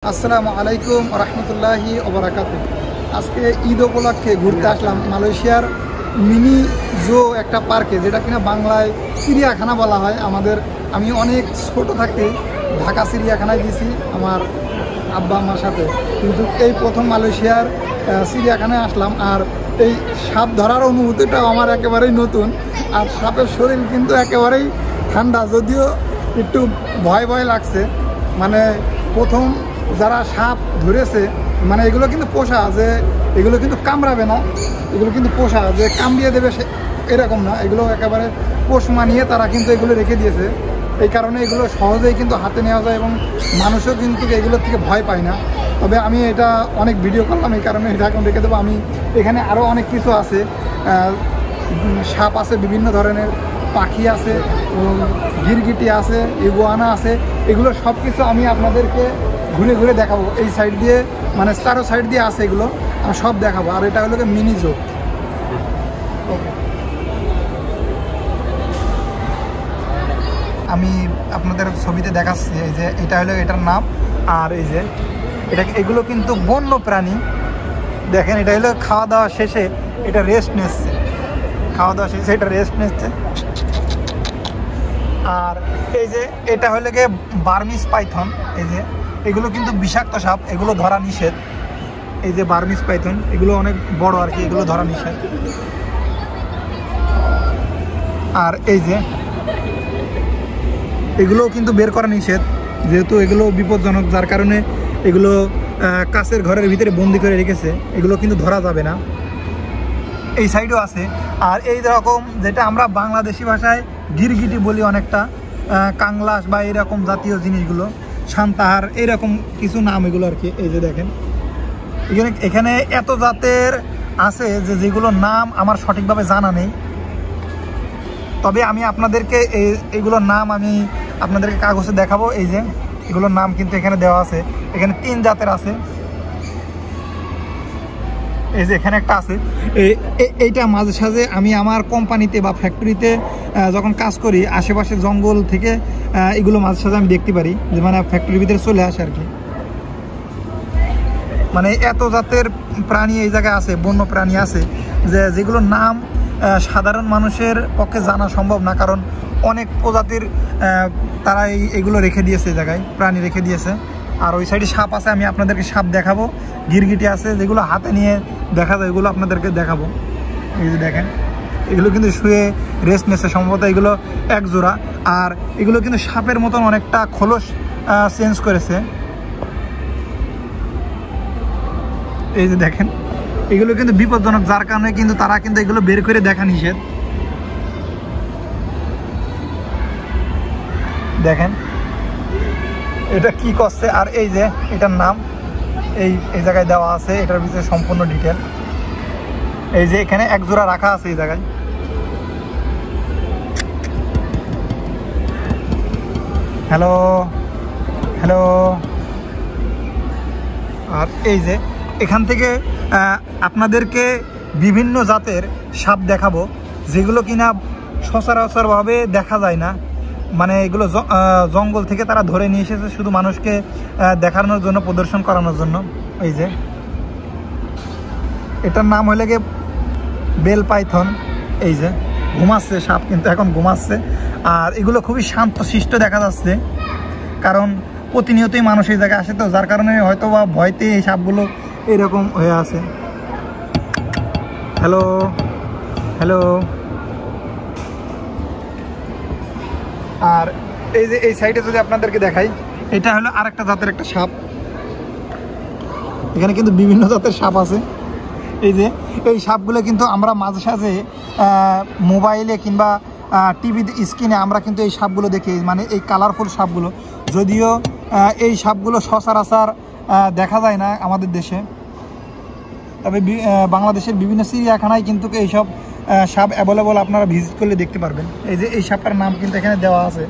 আসসালামু আলাইকুম রহমতুল্লাহি ওবারাকাতু। আজকে ঈদ উপলক্ষে ঘুরতে আসলাম মালয়েশিয়ার মিনি জো একটা পার্কে, যেটা কিনা বাংলায় চিড়িয়াখানা বলা হয়। আমি অনেক ছোট থাকতে ঢাকা চিড়িয়াখানায় গেছি আমার আব্বা আমার সাথে, কিন্তু এই প্রথম মালয়েশিয়ার চিড়িয়াখানায় আসলাম। আর এই সাপ ধরার অনুভূতিটাও আমার একেবারেই নতুন। আর সাপের শরীর কিন্তু একেবারেই ঠান্ডা, যদিও একটু ভয় ভয় লাগছে। মানে প্রথম যারা সাপ ধরেছে, মানে এগুলো কিন্তু পোষা, যে এগুলো কিন্তু কামড়াবে না, এগুলো কিন্তু পোষা যে কামড়িয়ে দেবে এরকম না, এগুলো একেবারে পোষ মানিয়ে তারা কিন্তু এগুলো রেখে দিয়েছে। এই কারণে এগুলো সহজেই কিন্তু হাতে নেওয়া যায় এবং মানুষও কিন্তু এগুলোর থেকে ভয় পায় না। তবে আমি এটা অনেক ভিডিও করলাম, এই কারণে এটা এখন রেখে দেবো। আমি এখানে আরও অনেক কিছু আছে, সাপ আছে, বিভিন্ন ধরনের পাখি আছে, গিরগিটি আছে, ইগুয়ানা আছে, এগুলো সব কিছু আমি আপনাদেরকে ঘুরে ঘুরে দেখাবো। এই সাইড দিয়ে মানে চারো সাইড দিয়ে আছে, এগুলো আমি সব দেখাবো। আর এটা হলো মিনি জো। আমি আপনাদের ছবিতে দেখাচ্ছি, এই যে এটা হলো এটার নাম। আর এই যে এগুলো কিন্তু বন্য প্রাণী। দেখেন, এটা হলো খাওয়া দাওয়া শেষে এটা রেস্ট নিচ্ছে, খাওয়া দাওয়া শেষে এটা রেস্ট নিচ্ছে। আর এই যে এটা হলো গিয়ে বার্মিজ পাইথন। এই যে এগুলো কিন্তু বিষাক্ত সাপ, এগুলো ধরা নিষেধ। এই যে বার্মিজ পাইথন, এগুলো অনেক বড় আর কি, এগুলো ধরা নিষেধ। আর এই যে এগুলো কিন্তু বের করা নিষেধ, যেহেতু এগুলো বিপজ্জনক, যার কারণে এগুলো কাচের ঘরের ভিতরে বন্দি করে রেখেছে, এগুলো কিন্তু ধরা যাবে না। এই সাইডও আছে। আর এই রকম যেটা আমরা বাংলাদেশি ভাষায় গিরগিটি বলি অনেকটা, কাংলাস বা এরকম জাতীয় জিনিসগুলো, শান্তাহার, এইরকম কিছু নাম এগুলো আর কি। এই যে দেখেন, এখানে এত জাতের আছে যেগুলোর নাম আমার সঠিকভাবে জানা নেই। তবে আমি আপনাদেরকে এইগুলোর নাম আমি আপনাদেরকে কাগজে দেখাবো। এই যে এগুলোর নাম কিন্তু এখানে দেওয়া আছে। এখানে 3 জাতের আছে। এই যে এখানে একটা আছে, এইটা মাঝে সাঝে আমি আমার কোম্পানিতে বা ফ্যাক্টরিতে যখন কাজ করি, আশেপাশে জঙ্গল থেকে এগুলো মাঝে সাঝে আমি দেখতে পারি, যে মানে ফ্যাক্টরির ভিতরে চলে আসে আর কি। মানে এত জাতের প্রাণী এই জায়গায় আছে, বন্য প্রাণী আছে, যেগুলোর নাম সাধারণ মানুষের পক্ষে জানা সম্ভব না, কারণ অনেক প্রজাতির তারা এইগুলো রেখে দিয়েছে, এই জায়গায় প্রাণী রেখে দিয়েছে। আর ওই সাইডে সাপ আছে, আমি আপনাদেরকে সাপ দেখাবো। গিরগিটি আছে, যেগুলো হাতে নিয়ে দেখা যায়, এগুলো আপনাদেরকে দেখাবো। এই যে দেখেন, এগুলো কিন্তু শুয়ে রেস্ট নিচ্ছে সম্ভবত, এগুলো এক জোড়া। আর এগুলো কিন্তু সাপের মতন অনেকটা খোলস চেঞ্জ করেছে। এই যে দেখেন, এগুলো কিন্তু বিপজ্জনক, যার কারণে কিন্তু তারা কিন্তু এগুলো বের করে দেখা নিষেধ। দেখেন এটা কি করছে। আর এই যে এটার নাম এই জায়গায় দেওয়া আছে, এটার ভিতরে সম্পূর্ণ ডিটেল। এই যে এখানে এক জোড়া রাখা আছে এই জায়গায়। Hello hello. আর এই যে এখান থেকে আপনাদেরকে বিভিন্ন জাতের সাপ দেখাবো, যেগুলো কিনা সচরাচরভাবে দেখা যায় না। মানে এগুলো জঙ্গল থেকে তারা ধরে নিয়ে এসেছে শুধু মানুষকে দেখানোর জন্য, প্রদর্শন করানোর জন্য। এই যে এটার নাম হলে গিয়ে বেল পাইথন। এই যে ঘুমাচ্ছে সাপ, কিন্তু এখন ঘুমাচ্ছে। আর এগুলো খুবই শান্ত শিষ্ট দেখা যাচ্ছে, কারণ প্রতিনিয়তই মানুষ এই জায়গায় আসে তো, যার কারণে হয়তো বা ভয়তে এই সাপগুলো এরকম হয়ে আছে। Hello hello. আর এই যে এই সাইডে যদি আপনাদেরকে দেখাই, এটা হলো আরেকটা জাতের একটা সাপ। এখানে কিন্তু বিভিন্ন জাতের সাপ আছে। এই যে এই সাপগুলো কিন্তু আমরা মাঝে সাঝে মোবাইলে কিংবা টিভি স্ক্রিনে আমরা কিন্তু এই সাপগুলো দেখি, মানে এই কালারফুল সাপগুলো। যদিও এই সাপগুলো সচরাচর দেখা যায় না আমাদের দেশে, তবে বাংলাদেশের বিভিন্ন চিড়িয়াখানায় কিন্তু এইসব সাপ অ্যাভেলেবল, আপনারা ভিজিট করলে দেখতে পারবেন। এই যে এই সাপটার নাম কিন্তু এখানে দেওয়া আছে।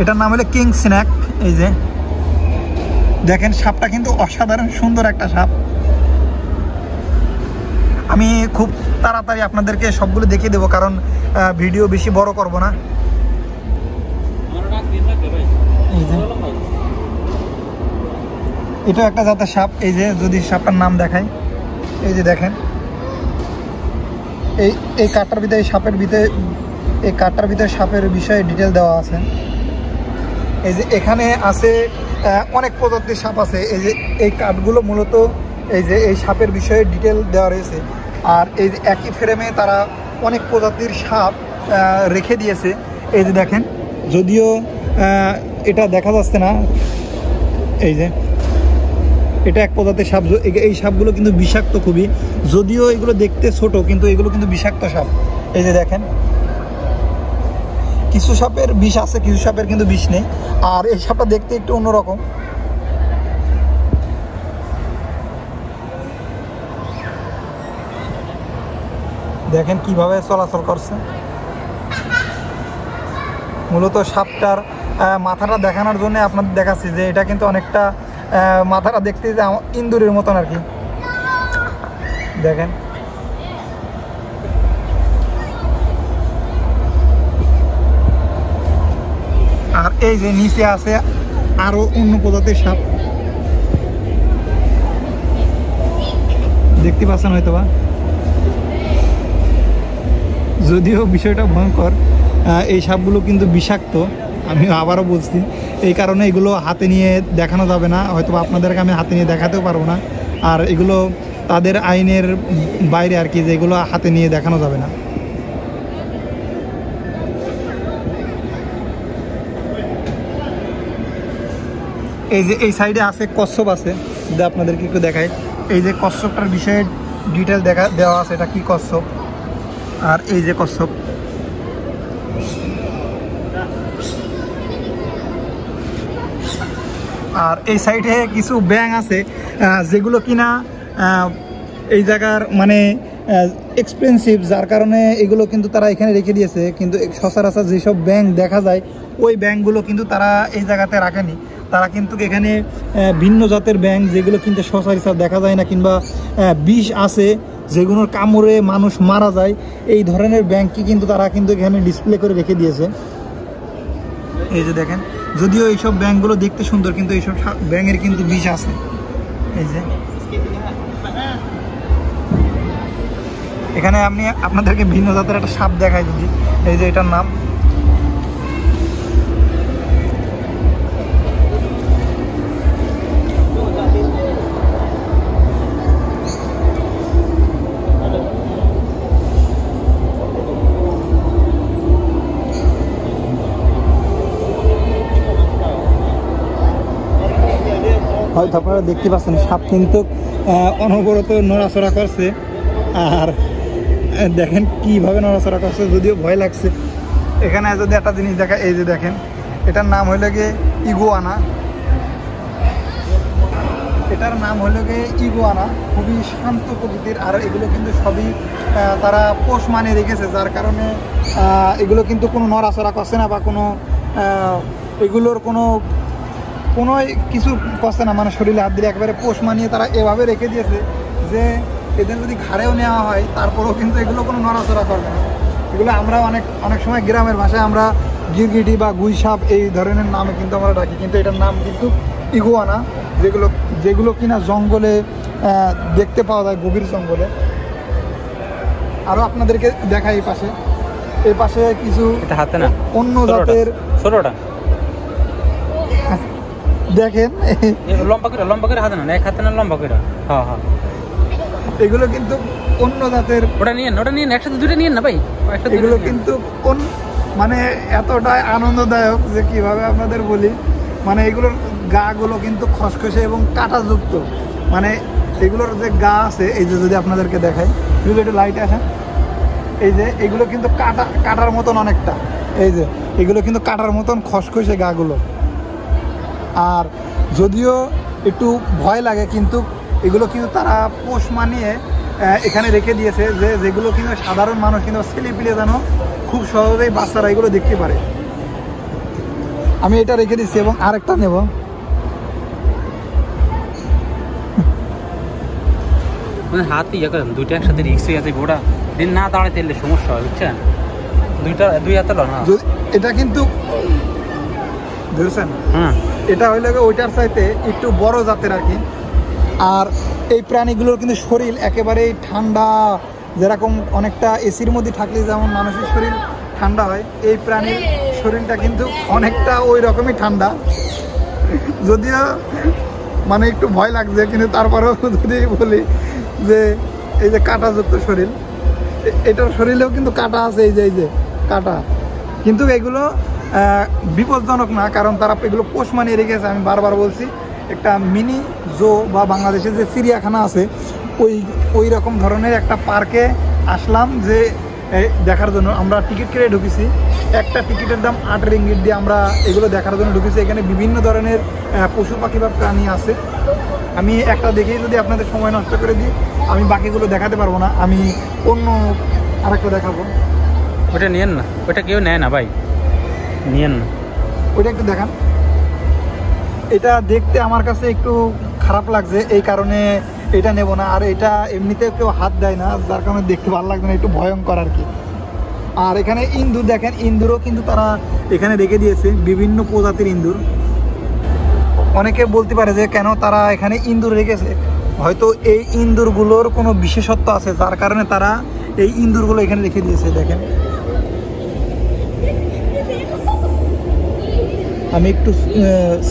এটার নাম হলো কিং স্ন্যাক। এই যে দেখেন, সাপটা কিন্তু অসাধারণ সুন্দর একটা সাপ। আমি খুব তাড়াতাড়ি আপনাদেরকে সবগুলো দেখিয়ে দেবো, কারণ ভিডিও বেশি বড় করব না। এই যে এটা একটা জাতের সাপ। এই যে যদি সাপটার নাম দেখাই, এই যে দেখেন এই কাঠটার ভিতরে কাঠটার ভিতরে সাপের বিষয়ে ডিটেল দেওয়া আছে। এই যে এখানে আছে অনেক প্রজাতির সাপ আছে। এই যে এই কাঠগুলো মূলত এই যে এই সাপের বিষয়ে ডিটেল দেওয়া রয়েছে। আর এই যে একই ফ্রেমে তারা অনেক প্রজাতির সাপ রেখে দিয়েছে। এই যে দেখেন, যদিও এটা দেখা যাচ্ছে না, এই যে এটা এক প্রজাতির সাপ। এই সাপগুলো কিন্তু বিষাক্ত খুবই, যদিও এগুলো দেখতে ছোট কিন্তু এগুলো কিন্তু বিষাক্ত সাপ। এই যে দেখেন, কিছু সাপের বিষ আছে, কিছু সাপের কিন্তু বিষ নেই। আর এই সাপটা দেখতে একটু অন্যরকম। দেখেন কিভাবে চলাচল করছে। মূলত সাপটার মাথাটা দেখানোর জন্য আপনাদের দেখাচ্ছি যে এটা কিন্তু অনেকটা মাথাটা দেখতে যে ইন্দুরের মতন আর কি। দেখেন আর এই যে নিচে আছে আরো অন্য প্রজাতির সাপ, দেখতে পাচ্ছেন হয়তো বা। যদিও বিষয়টা ভয়ঙ্কর, এই সাপগুলো কিন্তু বিষাক্ত, আমি আবারও বলছি। এই কারণে এগুলো হাতে নিয়ে দেখানো যাবে না, হয়তো আপনাদেরকে আমি হাতে নিয়ে দেখাতেও পারবো না। আর এগুলো তাদের আইনের বাইরে আর কি, যে এগুলো হাতে নিয়ে দেখানো যাবে না। এই যে এই সাইডে আছে কচ্ছপ আছে, যদি আপনাদেরকে একটু দেখাই। এই যে কচ্ছপটার বিষয়ে ডিটেল দেওয়া আছে, এটা কি কচ্ছপ। আর এই যে কচ্ছপ, আর এই সাইডে কিছু ব্যাঙ আছে যেগুলো কিনা এই জায়গার মানে এক্সপেন্সিভ, যার কারণে এগুলো কিন্তু তারা এখানে রেখে দিয়েছে। কিন্তু সচরাচর যেসব ব্যাঙ দেখা যায় ওই ব্যাঙগুলো কিন্তু তারা এই জায়গাতে রাখেনি। তারা কিন্তু এখানে ভিন্ন জাতের ব্যাঙ যেগুলো কিন্তু সচরাচর দেখা যায় না, কিংবা বিষ আছে যেগুলোর কামড়ে মানুষ মারা যায়, এই ধরনের ব্যাঙকে কিন্তু তারা কিন্তু এখানে ডিসপ্লে করে রেখে দিয়েছে। এই যে দেখেন, যদিও এইসব ব্যাঙগুলো দেখতে সুন্দর কিন্তু এইসব ব্যাঙের কিন্তু বিষ আছে। এই যে এখানে আমি আপনাদেরকে ভিন্ন জাতের একটা সাপ দেখাই যদি, এই যে এটার নাম হয়তো আপনারা দেখতে পাচ্ছেন, সাপ কিন্তু অনবরত নড়াচড়া করছে। আর দেখেন কিভাবে নড়াচড়া করছে, যদিও ভয় লাগছে। এখানে যদি একটা জিনিস দেখা, এই যে দেখেন, এটার নাম হইল গিয়ে ইগুয়ানা। এটার নাম হইল গিয়ে ইগুয়ানা, খুবই শান্ত প্রকৃতির। আর এগুলো কিন্তু সবই তারা পোষ মানে রেখেছে, যার কারণে এগুলো কিন্তু কোনো নড়াচড়া করছে না, বা কোনো এগুলোর কোনো কিছু করছে না, মানে শরীরে হাত দিলে একবারে পোষ মানিয়ে তারা এভাবে রেখে দিয়েছে যে এদের যদি ঘাড়েও নেওয়া হয় তারপরেও কিন্তু এগুলো কোনো নড়াচড়া করবে না। এগুলো আমরা অনেক সময় গ্রামের ভাষায় আমরা গিরগিটি বা গুই সাপ এই ধরনের নামে কিন্তু আমরা ডাকি, কিন্তু এটার নাম কিন্তু ইগুয়ানা। যেগুলো কিনা জঙ্গলে দেখতে পাওয়া যায়, গভীর জঙ্গলে। আরও আপনাদেরকে দেখাই এই পাশে কিছু হাতে না অন্য জাতের ছোটটা দেখেন, লম্বা করে হাতে না, এক হাতে না, লম্বা করে। হ্যাঁ হ্যাঁ, এগুলো কিন্তু অন্য জাতের। ওটা নিয়ে একসাথে দুটো নিয়ে না ভাই। এগুলো কিন্তু মানে এতটাই আনন্দদায়ক যে কিভাবে আপনাদের বলি। মানে এগুলোর গাগুলো কিন্তু খসখসে এবং কাঁটাযুক্ত। মানে এগুলোর যে গা আছে, এই যে যদি আপনাদেরকে দেখাই, যদি একটু লাইটে আসে, এই যে এগুলো কিন্তু কাটার মতন অনেকটা। এই যে এগুলো কিন্তু কাটার মতন খসখসে গাগুলো। আর যদিও একটু ভয় লাগে, কিন্তু এগুলো কিন্তু তারা পোষ মানিয়ে এখানে রেখে দিয়েছে, যেগুলো কিন্তু সাধারণ মানুষ কিন্তু ছেলেপিলে যেন খুব সহজেই বাচ্চারা এগুলো দেখতে পারে। আমি এটা রেখে দিচ্ছি এবং আরেকটা নেব। হাতে ইয়ে করেন, দুইটা একসাথে রিক্স হয়ে আছে, গোটা দিন না দাঁড়াতে এলে সমস্যা হয়, বুঝছেন। দুই হাতে না, এটা কিন্তু বুঝছেন? হ্যাঁ, এটা হইলে ওইটার চাইতে একটু বড় জাতের আর কি। আর এই প্রাণীগুলোর কিন্তু শরীর একেবারেই ঠান্ডা, যেরকম অনেকটা এসির মধ্যে থাকলে যেমন মানুষের শরীর ঠান্ডা হয়, এই প্রাণীর শরীরটা কিন্তু অনেকটা ওই রকমই ঠান্ডা। যদিও মানে একটু ভয় লাগছে, কিন্তু তারপরেও যদি বলি যে এই যে কাঁটাযুক্ত শরীর, এটার শরীরেও কিন্তু কাঁটা আছে, এই যে কাঁটা। কিন্তু এগুলো বিপজ্জনক না, কারণ তারা এগুলো পোষ মানিয়ে রেখেছে। আমি বারবার বলছি, একটা মিনি জো বা বাংলাদেশে যে চিড়িয়াখানা আছে ওই রকম ধরনের একটা পার্কে আসলাম যে দেখার জন্য। আমরা টিকিট কেটে ঢুকেছি, একটা টিকিটের দাম 8 রিঙ্গিট দিয়ে আমরা এগুলো দেখার জন্য ঢুকেছি। এখানে বিভিন্ন ধরনের পশু পাখি বা প্রাণী আছে। আমি একটা দেখেই যদি আপনাদের সময় নষ্ট করে দিই, আমি বাকিগুলো দেখাতে পারবো না, আমি অন্য আরেকটা দেখাবো। ওটা নিয়েন না, ওটা কেউ নেয় না ভাই, নিয়েন না। ওইটা একটু দেখান। এটা দেখতে আমার কাছে একটু খারাপ লাগছে, এই কারণে এটা নেব না। আর এটা এমনিতে কেউ হাত দেয় না, যার কারণে দেখতে ভালো লাগবে না, একটু ভয়ঙ্কর আর কি। আর এখানে ইন্দুর দেখেন, ইন্দুরও কিন্তু তারা এখানে রেখে দিয়েছে, বিভিন্ন প্রজাতির ইন্দুর। অনেকে বলতে পারে যে কেন তারা এখানে ইন্দুর রেখেছে, হয়তো এই ইন্দুরগুলোর কোনো বিশেষত্ব আছে, যার কারণে তারা এই ইন্দুরগুলো এখানে রেখে দিয়েছে। দেখেন, আমি একটু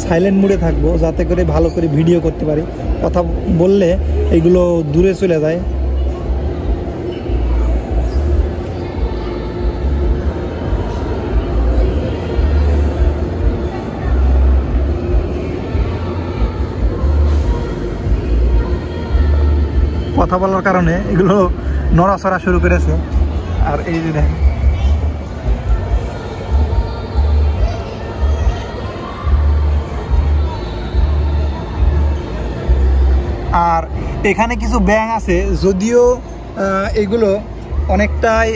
সাইলেন্ট মুডে থাকবো, যাতে করে ভালো করে ভিডিও করতে পারি। কথা বললে এগুলো দূরে চলে যায়। কথা বলার কারণে এগুলো নড়াচড়া শুরু করেছে। আর এই যে দেখেন, আর এখানে কিছু ব্যাঙ আছে, যদিও এগুলো অনেকটাই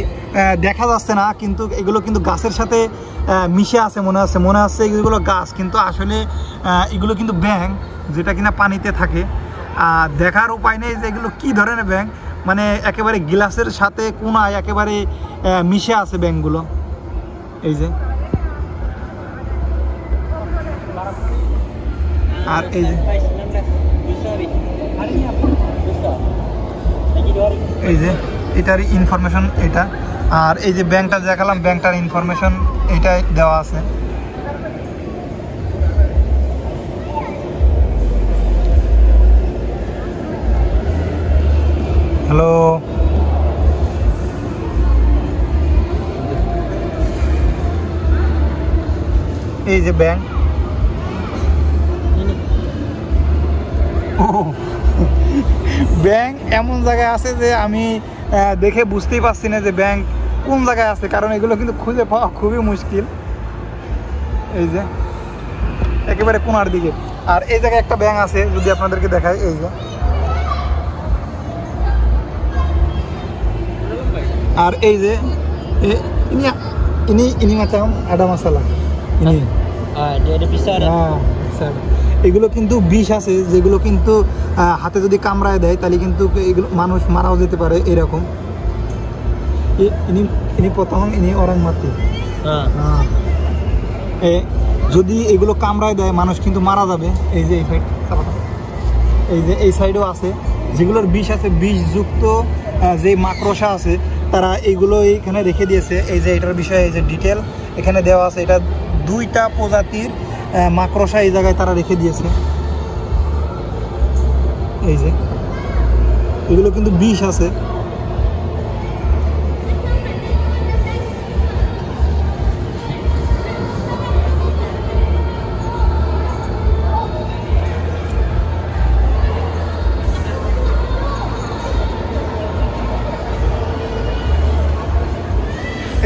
দেখা যাচ্ছে না, কিন্তু এগুলো কিন্তু গাছের সাথে মিশে আছে, মনে হচ্ছে এগুলো গাছ, কিন্তু আসলে এগুলো কিন্তু ব্যাঙ, যেটা কিনা পানিতে থাকে। দেখার উপায় নেই যে এগুলো কী ধরনের ব্যাঙ, মানে একেবারে গ্লাসের সাথে কোনায় একেবারে মিশে আছে ব্যাঙগুলো। এই যে, আর এই যে এটার ইনফরমেশন এটা। আর এই যে ব্যাংকটা দেখালাম, ব্যাংকটার ইনফরমেশন এটাই দেওয়া আছে। হ্যালো, এই যে ব্যাংক, ব্যাংক এমন জায়গায় আছে যে আমি দেখে বুঝতেই পারছি না যে ব্যাংক কোন জায়গায় আছে, কারণ এগুলো কিন্তু খুঁজে পাওয়া খুবই মুশকিল। এই যে একেবারে কোনার দিকে। আর এই জায়গায় একটা ব্যাংক আছে, যদি আপনাদেরকে দেখাই, এই যে। আর এই যে ini macam ada masalah ini dia ada pisah dah. এগুলো কিন্তু বিষ আছে, যেগুলো কিন্তু হাতে যদি কামড়ায় দেয় তাহলে কিন্তু এগুলো মানুষ মারাও যেতে পারে। এরকম ইনি প্রথম ইনি orang mati। যদি এগুলো কামড়ায় দেয় মানুষ কিন্তু মারা যাবে। এই যে ইফেক্ট, এই যে এই সাইডেও আছে, যেগুলোর বিষ আছে, বিষযুক্ত যে মাকড়সা আছে, তারা এইগুলো এখানে রেখে দিয়েছে। এই যে এটার বিষয়ে এই যে ডিটেল এখানে দেওয়া আছে, এটা 2টা প্রজাতির মাকড়সা এই জায়গায় তারা রেখে দিয়েছে। এই যে এগুলো কিন্তু বিষ আছে।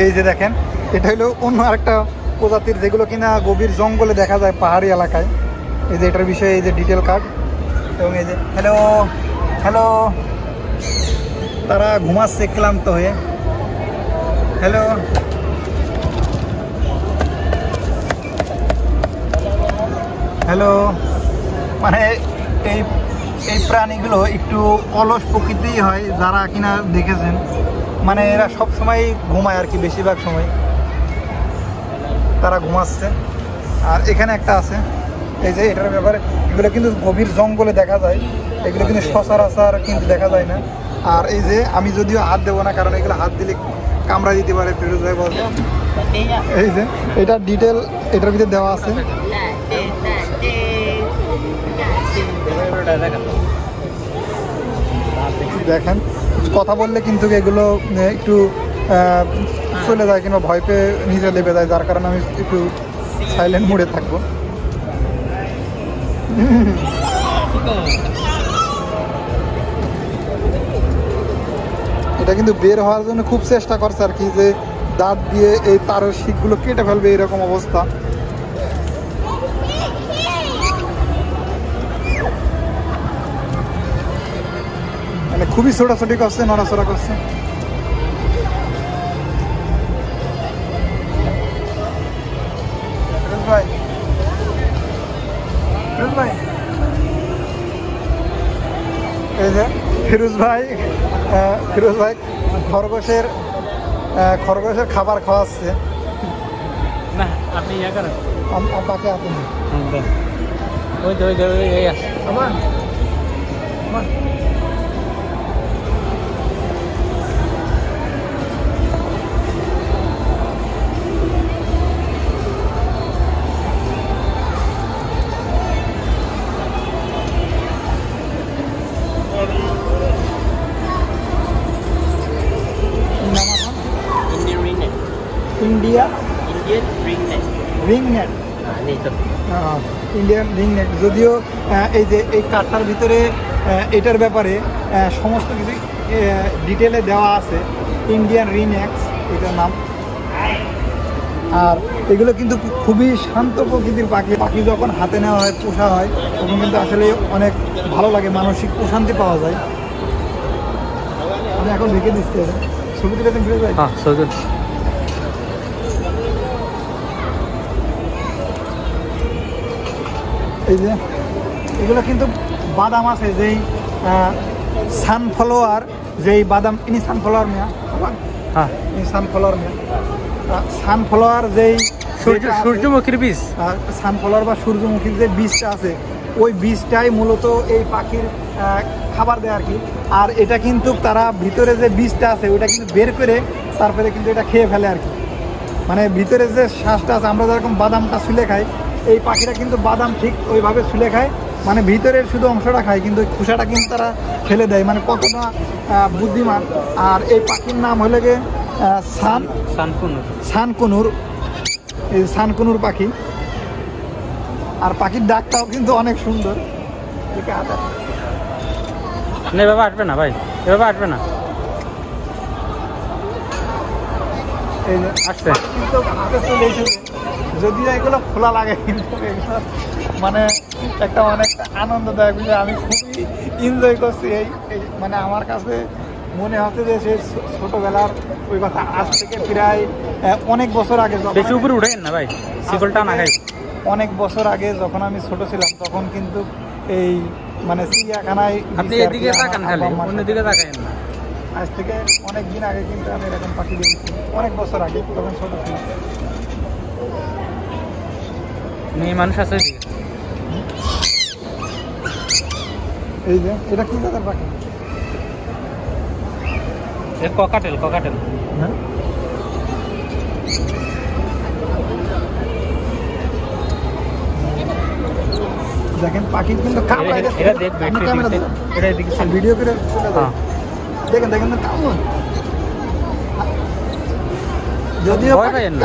এই যে দেখেন, এটা হলো অন্য আরেকটা প্রজাতির, যেগুলো কিনা গভীর জঙ্গলে দেখা যায়, পাহাড়ি এলাকায়। এই যে এটার বিষয়ে এই যে ডিটেল কার্ড, এবং এই যে হ্যালো হ্যালো, তারা ঘুমাচ্ছে ক্লান্ত হয়ে। হ্যালো, হ্যালো, মানে এই এই প্রাণীগুলো একটু অলস প্রকৃতিই হয়, যারা কিনা দেখেছেন। মানে এরা সব সময় ঘুমায় আর কি, বেশিরভাগ সময় তারা ঘুমাচ্ছে। আর এখানে একটা আছে, এই যে এটার ব্যাপারে, এগুলো কিন্তু গভীর জঙ্গলে দেখা যায়, এগুলো কিন্তু সচরাচর কিন্তু দেখা যায় না। আর এই যে আমি যদিও হাত দেবো না, কারণ এগুলো হাত দিলে কামড়া দিতে পারে, ফিরোজ ভাই বলতে। এই যে এটা ডিটেল এটার ভিতরে দেওয়া আছে। দেখেন কথা বললে কিন্তু এগুলো একটু চলে যায় কিংবা ভয় পেয়ে নিজে লেবে যায়, যার কারণে আমি একটু সাইলেন্ট মোডে থাকবো। এটা কিন্তু বের হওয়ার জন্য খুব চেষ্টা করছে আর কি, যে দাঁত দিয়ে এই তারের শিকগুলো কেটে ফেলবে, এরকম অবস্থা। মানে খুবই ছোটাছুটি করছে, নড়াচড়া করছে। এই যে ফিরোজ ভাই খরগোশের খাবার খাওয়াচ্ছে। না আপনি ইয়া করেন, তাকে আপনি ওই আছে আমার ইন্ডিয়ান রিংনেট। ইন্ডিয়ান রিংনেট, যদিও এই যে এই কাঠটার ভিতরে এটার ব্যাপারে সমস্ত কিছু ডিটেলে দেওয়া আছে, ইন্ডিয়ান রিংনেক্স এটার নাম। আর এগুলো কিন্তু খুবই শান্ত প্রকৃতির পাখি যখন হাতে নেওয়া হয়, পোষা হয়, তখন কিন্তু আসলে অনেক ভালো লাগে, মানসিক প্রশান্তি পাওয়া যায়। আমি এখন রেখে দিচ্ছি, ছবি তুলে ফিরে যাই। এই যে এগুলো কিন্তু বাদাম আছে, যেই সানফ্লাওয়ার, যেই বাদাম, ইনি সানফ্লাওয়ার মেয়া, হ্যাঁ ইনি সানফ্লাওয়ার মেয়া, সানফ্লাওয়ার যেই সূর্যমুখীর বীজ, সানফ্লাওয়ার বা সূর্যমুখীর যে বীজটা আছে, ওই বীজটাই মূলত এই পাখির খাবার দেয় আর কি। আর এটা কিন্তু তারা ভিতরে যে বীজটা আছে ওইটা কিন্তু বের করে তারপরে কিন্তু এটা খেয়ে ফেলে আর কি। মানে ভিতরে যে শ্বাসটা আছে, আমরা যেরকম বাদামটা ছুলে খাই, এই পাখিরা কিন্তু বাদাম ঠিক ওইভাবে ছুলে খায়, মানে ভিতরের শুধু অংশটা খায়, কিন্তু ওই খোসাটা কিন্তু তারা ফেলে দেয়, মানে কতটা বুদ্ধিমান। আর এই পাখির নাম হলে গিয়ে সানকুনুর, এই সানকুনুর পাখি। আর পাখির ডাকটাও কিন্তু অনেক সুন্দর। এভাবে আসবে না ভাই, এভাবে আসবে না। এই যে আসছে কিন্তু হাতে চলে এসেছে, যদিও এগুলো খোলা লাগে, কিন্তু এগুলো মানে একটা অনেক আনন্দদায়ক বিষয়। আমি খুবই এনজয় করছি। এই মানে আমার কাছে মনে হচ্ছে যে সে ছোটবেলার ওই কথা, আজ থেকে প্রায় অনেক বছর আগে, বেশি উপরে উঠেন না ভাই, শিকলটা না খাই, অনেক বছর আগে যখন আমি ছোট ছিলাম, তখন কিন্তু এই মানে চিড়িয়াখানায়, আপনি এদিকে তাকান খালি, অন্যদিকে তাকান না। আজ থেকে অনেক দিন আগে কিন্তু আমি এরকম পাখি দেখেছি, অনেক বছর আগে, তখন ছোট ছিলাম। মেয়ে মানুষ আছে। এই যে এটা কি জাতের পাখি? ককাটেল। হ্যাঁ, দেখেন পাখি কিন্তু ভিডিও করে দেখেন কেমন, যদিও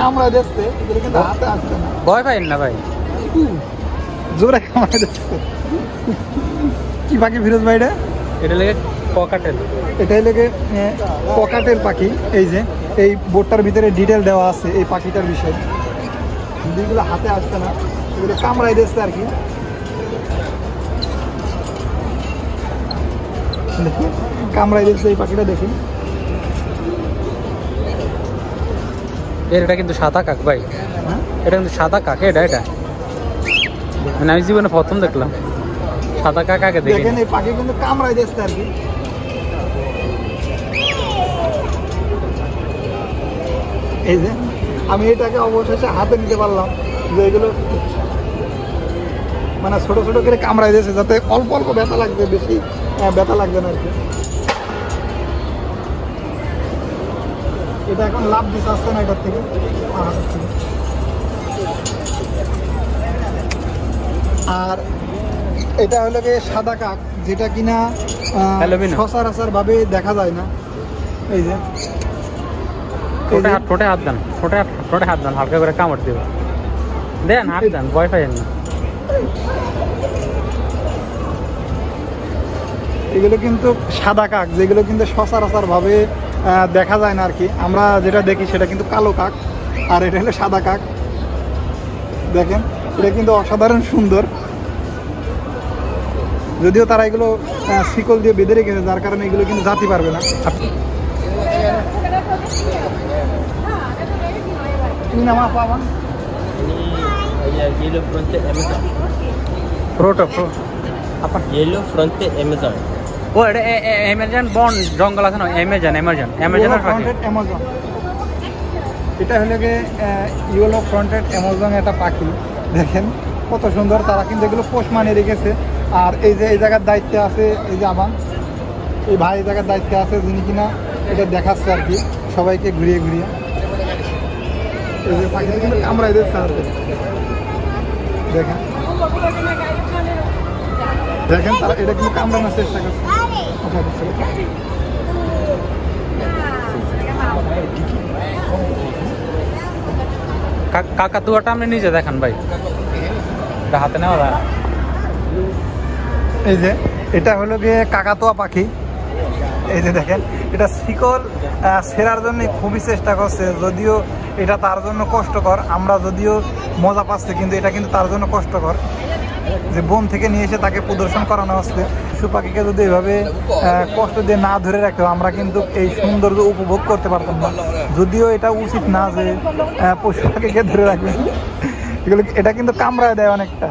কামড়া দিচ্ছে, কিন্তু হাতে আসছে না। ভয় পাইন না ভাই, জোরে কামড়া দিচ্ছে। কি পাখি ফিরোজ ভাই? এটা লেগে ককাটেল, এটাই লেগে ককাটেল পাখি। এই যে এই বোর্ডটার ভিতরে ডিটেল দেওয়া আছে এই পাখিটার বিষয়ে, যেগুলো হাতে আসছে না, এগুলো কামড়াই দিচ্ছে আর কি। কামড়াই দিচ্ছে এই পাখিটা, দেখুন। এটা কিন্তু সাদা কাক ভাই, এটা কিন্তু সাদা কাক। এটা মানে আমি জীবনে প্রথম দেখলাম সাদা কাক, আগে দেখেন। এই পাখি কিন্তু কামড়াই দিচ্ছে আর কি। এই যে আমি এটাকে অবশেষে হাতে নিতে পারলাম, যে এগুলো মানে ছোট ছোট করে কামড়াই দিয়েছে যাতে অল্প অল্প ব্যথা লাগবে, বেশি ব্যথা লাগবে না আর কি। এটা এখন লাভ দিতে আসছে না এটার থেকে, আর এটা হলো গিয়ে সাদা কাক, যেটা কিনা সচরাচর ভাবে দেখা যায় না। এই যে ঠোঁটে হাত দেন, ঠোঁটে হাত দেন, হালকা করে কামড় দেবে, দেন হাত দেন, ভয় পাইয়েন না। এগুলো কিন্তু সাদা কাক, যেগুলো কিন্তু সচরাচর ভাবে দেখা যায় না আর কি। আমরা যেটা দেখি সেটা কিন্তু কালো কাক, আর এটা হলো সাদা কাক। দেখেন এটা কিন্তু অসাধারণ সুন্দর, যদিও তারা এগুলো শিকল দিয়ে বেঁধে রেখেছে, যার কারণে এগুলো কিন্তু জাতি পারবে না। তুমি নামা পাবা Yellow fronted Amazon. apa Yellow fronted Amazon. oh ada Amazon বন জঙ্গল আছে না, Amazon ফ্রন্টেড অ্যামাজন। এটা হলো গিয়ে ইয়েলো ফ্রন্টেড অ্যামাজন, একটা পাখি। দেখেন কত সুন্দর, তারা কিন্তু এগুলো পোষ মানিয়ে রেখেছে। আর এই যে এই জায়গার দায়িত্বে আছে এই যে আবান, এই ভাই এই জায়গার দায়িত্বে আছে, যিনি কিনা এটা দেখাচ্ছে আর কি সবাইকে ঘুরিয়ে ঘুরিয়ে। এই যে পাখিটা কিন্তু কামড়াই দিচ্ছে আর কি। দেখেন দেখেন তারা এটা কিন্তু কামড়ানোর চেষ্টা করছে। কাকাতুয়াটা আপনি নিজে দেখান ভাই, এটা হাতে নেওয়া যায়। এই যে এটা হলো গিয়ে কাকাতুয়া পাখি। এই যে দেখেন এটা শিকল ছেঁড়ার জন্য খুবই চেষ্টা করছে, যদিও এটা তার জন্য কষ্টকর। আমরা যদিও মজা পাচ্ছি, কিন্তু এটা কিন্তু তার জন্য কষ্টকর, যে বন থেকে নিয়ে এসে তাকে প্রদর্শন করানো হচ্ছে। পশু পাখিকে যদি এভাবে কষ্ট দিয়ে না ধরে রাখতো, আমরা কিন্তু এই সৌন্দর্য উপভোগ করতে পারতাম না। যদিও এটা উচিত না যে পশু পাখিকে ধরে রাখবে, এগুলো এটা কিন্তু কামড়ায় দেয় অনেকটা।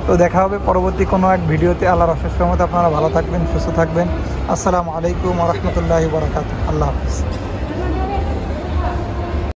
তো দেখা হবে পরবর্তী কোনো এক ভিডিওতে। আল্লাহর অশেষ রহমতে আপনারা ভালো থাকবেন, সুস্থ থাকবেন। আসসালামু আলাইকুম ওয়া রাহমাতুল্লাহি ওয়া বারাকাতুহু। আল্লাহ হাফেজ।